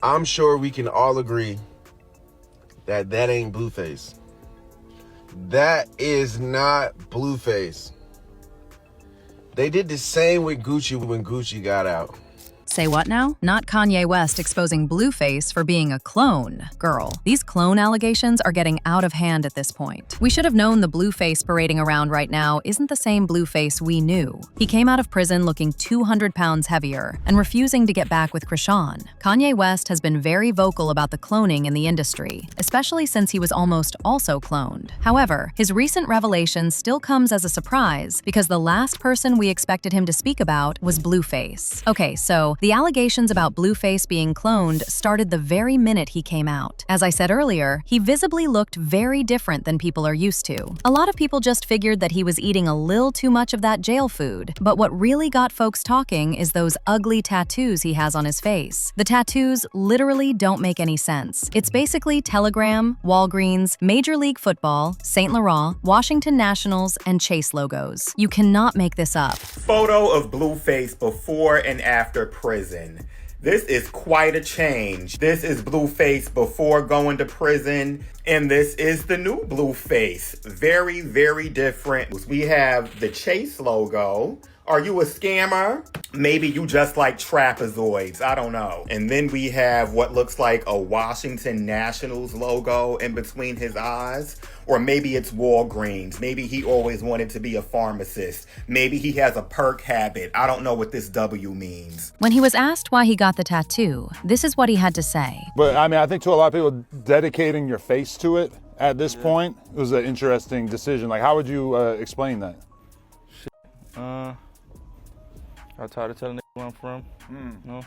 I'm sure we can all agree that that ain't Blueface. That is not Blueface. They did the same with Gucci when Gucci got out. Say what now? Not Kanye West exposing Blueface for being a clone. Girl, these clone allegations are getting out of hand at this point. We should have known the Blueface parading around right now isn't the same Blueface we knew. He came out of prison looking 200 pounds heavier and refusing to get back with Chrisean. Kanye West has been very vocal about the cloning in the industry, especially since he was almost also cloned. However, his recent revelation still comes as a surprise because the last person we expected him to speak about was Blueface. Okay, so the allegations about Blueface being cloned started the very minute he came out. As I said earlier, he visibly looked very different than people are used to. A lot of people just figured that he was eating a little too much of that jail food, but what really got folks talking is those ugly tattoos he has on his face. The tattoos literally don't make any sense. It's basically Telegram, Walgreens, Major League Football, St. Laurent, Washington Nationals, and Chase logos. You cannot make this up. Photo of Blueface before and after prison. This is quite a change. This is Blueface before going to prison, and this is the new Blueface. Very, very different. We have the Chase logo. Are you a scammer? Maybe you just like trapezoids. I don't know. And then we have what looks like a Washington Nationals logo in between his eyes. Or maybe it's Walgreens. Maybe he always wanted to be a pharmacist. Maybe he has a perk habit. I don't know what this W means. When he was asked why he got the tattoo, this is what he had to say. But I mean, I think to a lot of people, dedicating your face to it at this point was an interesting decision. Like, how would you explain that? I tired of telling niggas where I'm from. No.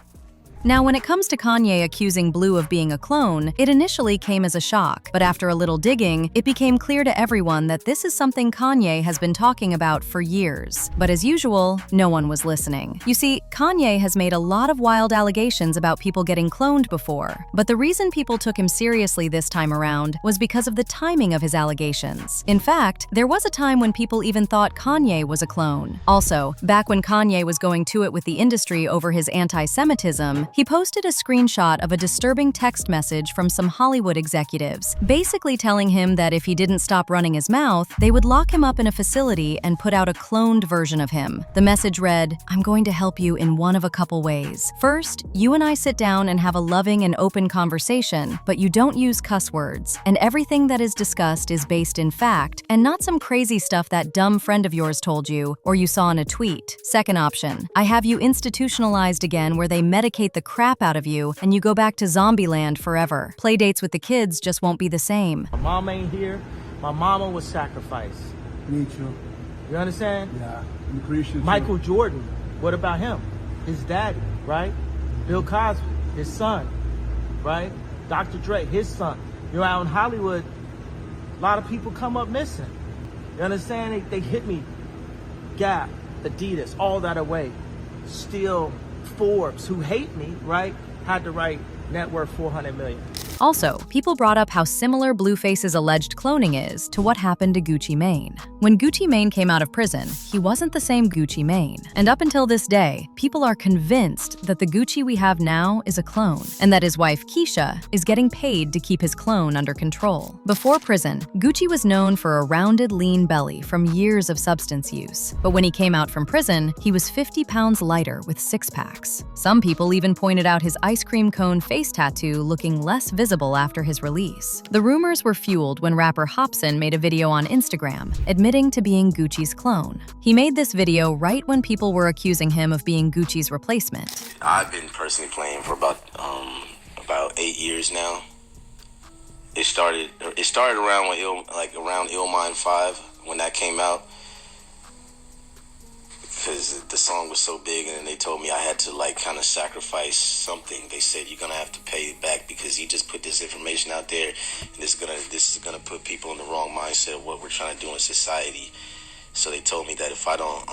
Now, when it comes to Kanye accusing Blue of being a clone, it initially came as a shock, but after a little digging, it became clear to everyone that this is something Kanye has been talking about for years. But as usual, no one was listening. You see, Kanye has made a lot of wild allegations about people getting cloned before, but the reason people took him seriously this time around was because of the timing of his allegations. In fact, there was a time when people even thought Kanye was a clone. Also, back when Kanye was going to it with the industry over his anti-Semitism, he posted a screenshot of a disturbing text message from some Hollywood executives, basically telling him that if he didn't stop running his mouth, they would lock him up in a facility and put out a cloned version of him. The message read, "I'm going to help you in one of a couple ways. First, you and I sit down and have a loving and open conversation, but you don't use cuss words, and everything that is discussed is based in fact, and not some crazy stuff that dumb friend of yours told you or you saw in a tweet. Second option, I have you institutionalized again where they medicate the crap out of you and you go back to zombie land forever. Play dates with the kids just won't be the same." My mom ain't here. My mama was sacrificed. Me too. You understand? Yeah. I'm Chrisean too. Michael Jordan, what about him? His daddy, right? Bill Cosby, his son, right? Dr. Dre, his son. You know, out in Hollywood, a lot of people come up missing. You understand? They hit me. Gap, Adidas, all that away. Still Forbes, who hate me, right, had to write net worth 400 million. Also, people brought up how similar Blueface's alleged cloning is to what happened to Gucci Mane. When Gucci Mane came out of prison, he wasn't the same Gucci Mane. And up until this day, people are convinced that the Gucci we have now is a clone, and that his wife Keisha is getting paid to keep his clone under control. Before prison, Gucci was known for a rounded, lean belly from years of substance use. But when he came out from prison, he was 50 pounds lighter with six-packs. Some people even pointed out his ice cream cone face tattoo looking less visible after his release. The rumors were fueled when rapper Hopsin made a video on Instagram, admitting to being Gucci's clone. He made this video right when people were accusing him of being Gucci's replacement. I've been personally playing for about 8 years now. It started around around Illmind 5 when that came out, because the song was so big, and then they told me I had to kind of sacrifice something. They said you're gonna have to pay it back because he just put this information out there, and this is gonna put people in the wrong mindset of what we're trying to do in society. So they told me that if I don't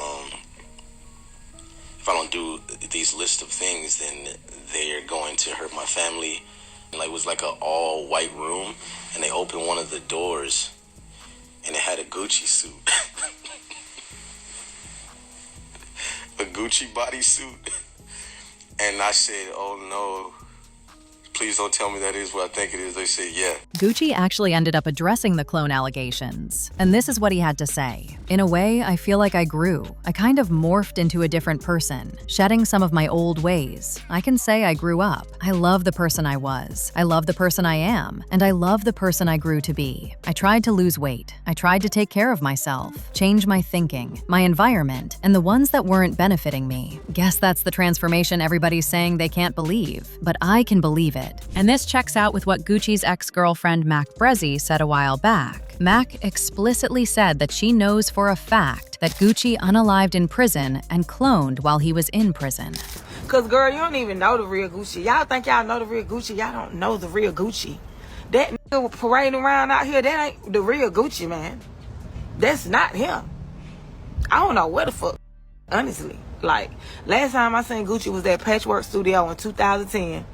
do these list of things, then they're going to hurt my family. And it was like an all white room, and they opened one of the doors, and it had a Gucci suit. A Gucci bodysuit. And I said, oh no, please don't tell me that is what I think it is. They said, yeah. Gucci actually ended up addressing the clone allegations, and this is what he had to say. In a way, I feel like I grew. I kind of morphed into a different person, shedding some of my old ways. I can say I grew up. I love the person I was. I love the person I am, and I love the person I grew to be. I tried to lose weight. I tried to take care of myself, change my thinking, my environment, and the ones that weren't benefiting me. Guess that's the transformation everybody's saying they can't believe, but I can believe it. And this checks out with what Gucci's ex-girlfriend Mac Brezzi said a while back. Mac explicitly said that she knows for a fact that Gucci unalived in prison and cloned while he was in prison. Cause girl, you don't even know the real Gucci. Y'all think y'all know the real Gucci. Y'all don't know the real Gucci. That nigga parading around out here, that ain't the real Gucci, man. That's not him. I don't know what the fuck, honestly. Like, last time I seen Gucci was at Patchwork Studio in 2010.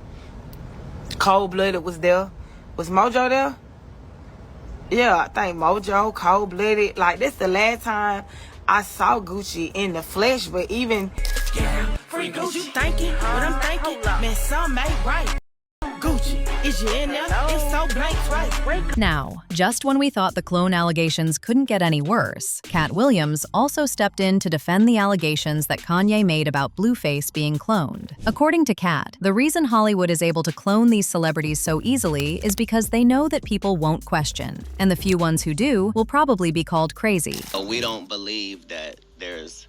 Cold Blooded was there. Was Mojo there? Yeah, I think Mojo, Cold Blooded. Like, that's the last time I saw Gucci in the flesh, but even free Gucci, you thinking what I'm thinking? Man, some ain't right. Gucci, is you in there? It's so blank, right? Now, just when we thought the clone allegations couldn't get any worse, Cat Williams also stepped in to defend the allegations that Kanye made about Blueface being cloned. According to Cat, the reason Hollywood is able to clone these celebrities so easily is because they know that people won't question, and the few ones who do will probably be called crazy. We don't believe that there's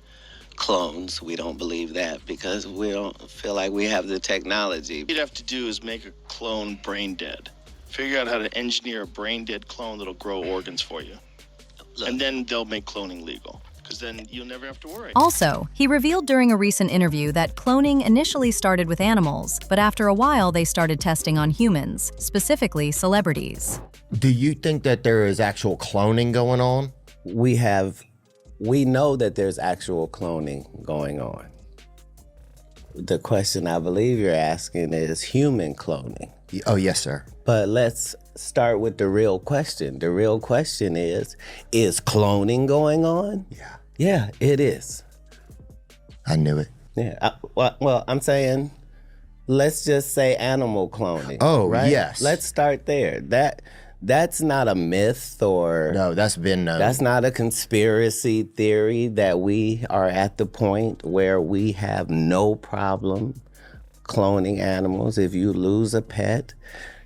clones. We don't believe that because we don't feel like we have the technology. What you'd have to do is make a clone brain dead. Figure out how to engineer a brain dead clone that'll grow organs for you. Look. And then they'll make cloning legal, because then you'll never have to worry. Also, he revealed during a recent interview that cloning initially started with animals, but after a while they started testing on humans, specifically celebrities. Do you think that there is actual cloning going on? We know that there's actual cloning going on. The question I believe you're asking is human cloning. Oh, yes, sir. But let's start with the real question. The real question is cloning going on? Yeah. Yeah, it is. I knew it. Yeah, well, I'm saying, let's just say animal cloning. Oh, right? yes. Let's start there. That's not a myth or... No, that's been known. That's not a conspiracy theory that we are at the point where we have no problem cloning animals. If you lose a pet,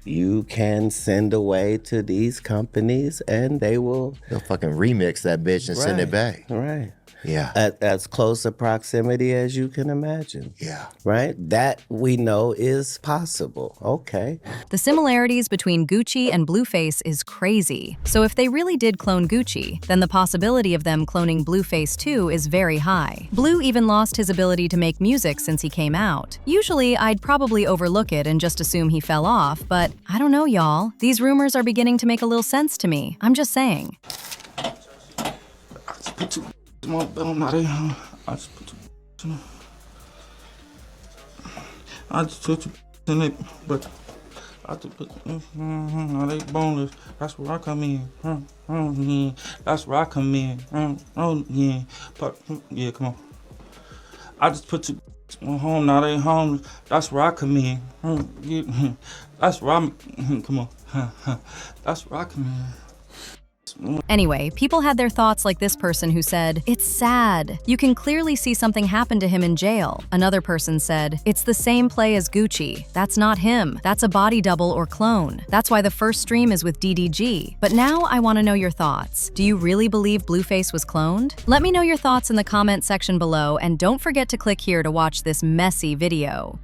you can send away to these companies and they'll fucking remix that bitch and send it back. Right. Yeah. At as close a proximity as you can imagine. Yeah. Right? That we know is possible. Okay. The similarities between Gucci and Blueface is crazy. So if they really did clone Gucci, then the possibility of them cloning Blueface too is very high. Blue even lost his ability to make music since he came out. Usually, I'd probably overlook it and just assume he fell off, but I don't know, y'all. These rumors are beginning to make a little sense to me. I'm just saying. I just put two. I just took two in it, but I just put no, they boneless. That's where I come in. Yeah. That's where I come in. Oh yeah, but yeah, come on. I just put two home. Now they home. That's where I come in. Yeah. That's where I'm. Come on. That's where I come in. Anyway, people had their thoughts like this person who said, "It's sad. You can clearly see something happened to him in jail." Another person said, "It's the same play as Gucci. That's not him. That's a body double or clone. That's why the first stream is with DDG." But now I want to know your thoughts. Do you really believe Blueface was cloned? Let me know your thoughts in the comment section below, and don't forget to click here to watch this messy video.